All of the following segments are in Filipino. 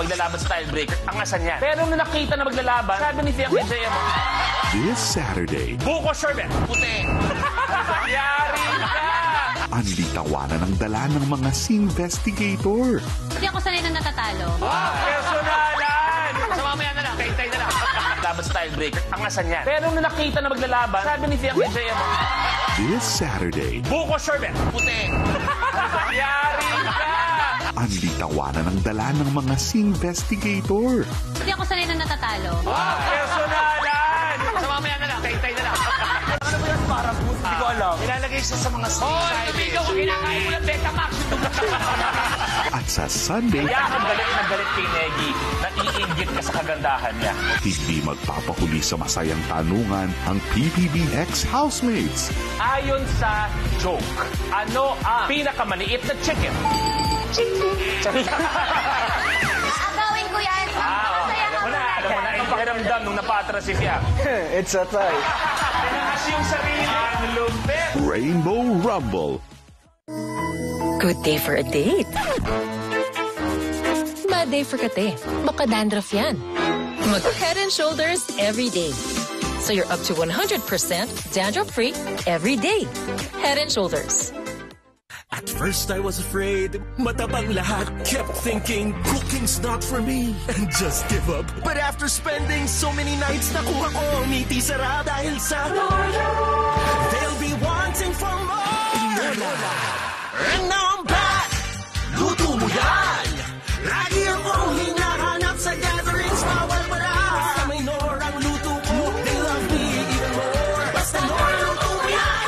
maglalaban sa tiebreaker, ang asan yan. Pero nung nakita na maglalaban, sabi ni Fiang kay JM, This Saturday, buko sherbet, puti. Yari ka! Anli tawanan ang dala ng mga investigator. Hindi ako sanay na natatalo. Personalan! Sa mamaya na lang, kaintay na lang. Laban sa tiebreaker, ang asan yan. Pero nung nakita na maglalaban, sabi ni Fiang kay JM, This Saturday, buko sherbet, puti. Yari ka! Anli tawanan ang dala ng mga investigator. Hindi ako sanay na natatalo. Personalan! Sa mamaya na lang, kaintay na lang. Ano ba yan? Para po, hindi ko alam. Nilalagay siya sa mga side. Tumigaw ko, kinakain mo ng Betamax. At sa Sunday, Kaya ang galit kay Negi, naiinggit ka sa kagandahan niya. hindi magpapahuli sa masayang tanungan ang PBBX housemates. Ayon sa joke, ano ang pinakamaliit na chicken? Chicken. Agawin ko yan. Masaya Alam mo na yung pakiramdam nung napatras si Fiang. It's a tie. Tinakas yung sarili. Ang lupit. Rainbow Rumble. Good day for a date. Bad day for kate. Baka dandruff yan. Mag Head and Shoulders every day. So you're up to 100% dandruff-free every day. Head and Shoulders. At first I was afraid, matabang lahat. Kept thinking, cooking's not for me, and just give up. But after spending so many nights, nakuha ko ngiti sara dahil sa Lola. They'll be wanting for more. Lola. And now I'm back. Luto mo yan. Lagi akong hinahanap sa gatherings, bawal wala. Basta may Nor ang luto ko, they love me even more. Basta Nor luto mo yan.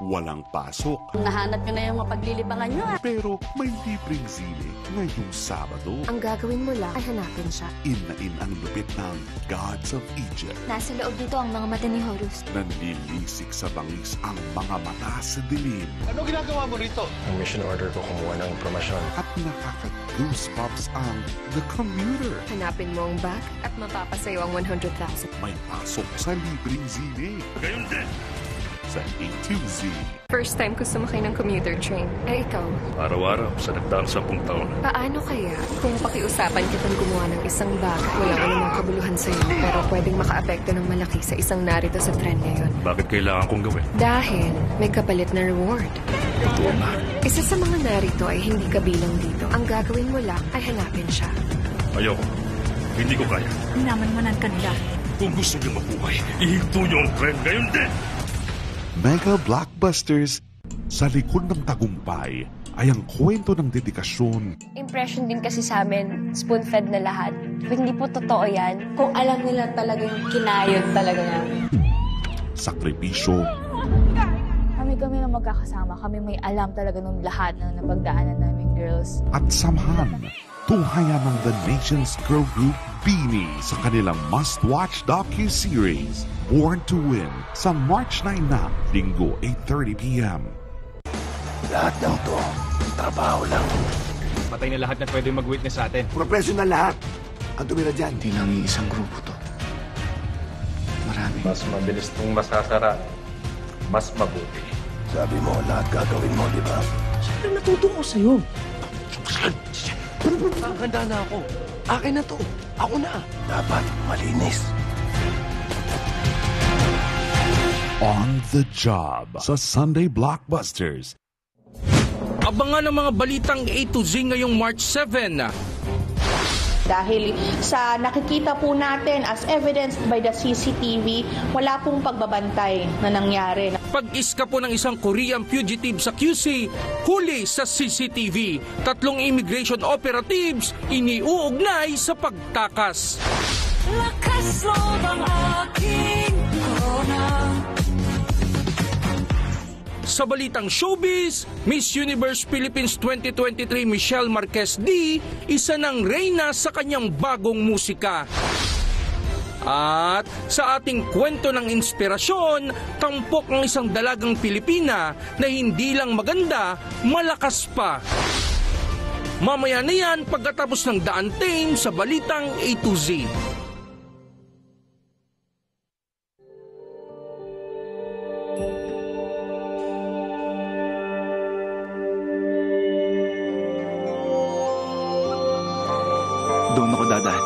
Walang pasok, Nahanap nyo na yung mapaglilibangan nyo. pero may libreng zile ngayong Sabado. Ang gagawin mo lang ay hanapin siya. In na in ang lupit ng Gods of Egypt. Nasa loob dito ang mga mata ni Horus. Nanlilisik sa bangis ang mga mata sa dilim. Ang mission order ko kumuha ng impormasyon. At nakaka-goosebumps ang The Commuter. Hanapin mo ang bag at mapapasayo ang 100,000. May pasok sa libreng zile. Gayon din sa A2Z. First time ko sumakay ng commuter train. Eh ikaw, Araw-araw sa nagdaang 10 taon. paano kaya kung pakiusapan kitang gumawa ng isang bag at wala ko namang kabuluhan sa'yo pero pwedeng makaapekto ng malaki sa isang narito sa trend ngayon? Bakit kailangan kong gawin? Dahil may kapalit na reward. Ito na. Isa sa mga narito ay hindi kabilang dito. Ang gagawin mo lang ay hanapin siya. Ayoko. Hindi ko kaya. Namanmanan ka nila. Kung gusto niyo mabuhay, ihinto niyo ang trend ngayon din. Mega Blockbusters. Sa likod ng tagumpay ay ang kwento ng dedikasyon, Impression din kasi sa amin, spoon-fed na lahat. Pero hindi po totoo yan. Kung alam nila talaga yung kinayod talaga namin. sakripisyo, Kami na magkakasama. Kami may alam talaga nung lahat ng napagdaanan namin, girls. at samahan. Tunghayan ng The Nation's Girl Group Beanie sa kanilang must-watch docu-series Born to Win sa March 9 na, Linggo 8:30 p.m. Lahat ng to, trabaho lang. Patay na lahat na pwede mag-witness sa atin. Professional lahat. Ang tumira dyan. Hindi lang iisang grupo to. Marami. Mas mabilis itong masasara. Mas mabuti. Sabi mo, lahat gagawin mo, di ba? Siyempre natuto ko sa'yo. Handa na ako. Akin na to. Ako na. Dapat malinis. On the Job sa Sunday Blockbusters. Abangan ang mga balitang A to Z ngayong March 7. Dahil sa nakikita po natin as evidenced by the CCTV, wala pong pagbabantay na nangyari. Pag-iska po ng isang Korean fugitive sa QC, huli sa CCTV. 3 immigration operatives iniuugnay sa pagtakas. Lakas loob ang aking corona. Sa balitang showbiz, Miss Universe Philippines 2023 Michelle Marquez D, isa ng reyna sa kanyang bagong musika. At sa ating kwento ng inspirasyon, tampok ng isang dalagang Pilipina na hindi lang maganda, malakas pa. Mamaya na yan pagkatapos ng Daan Tame sa balitang A to Z. Doon ako dadaan.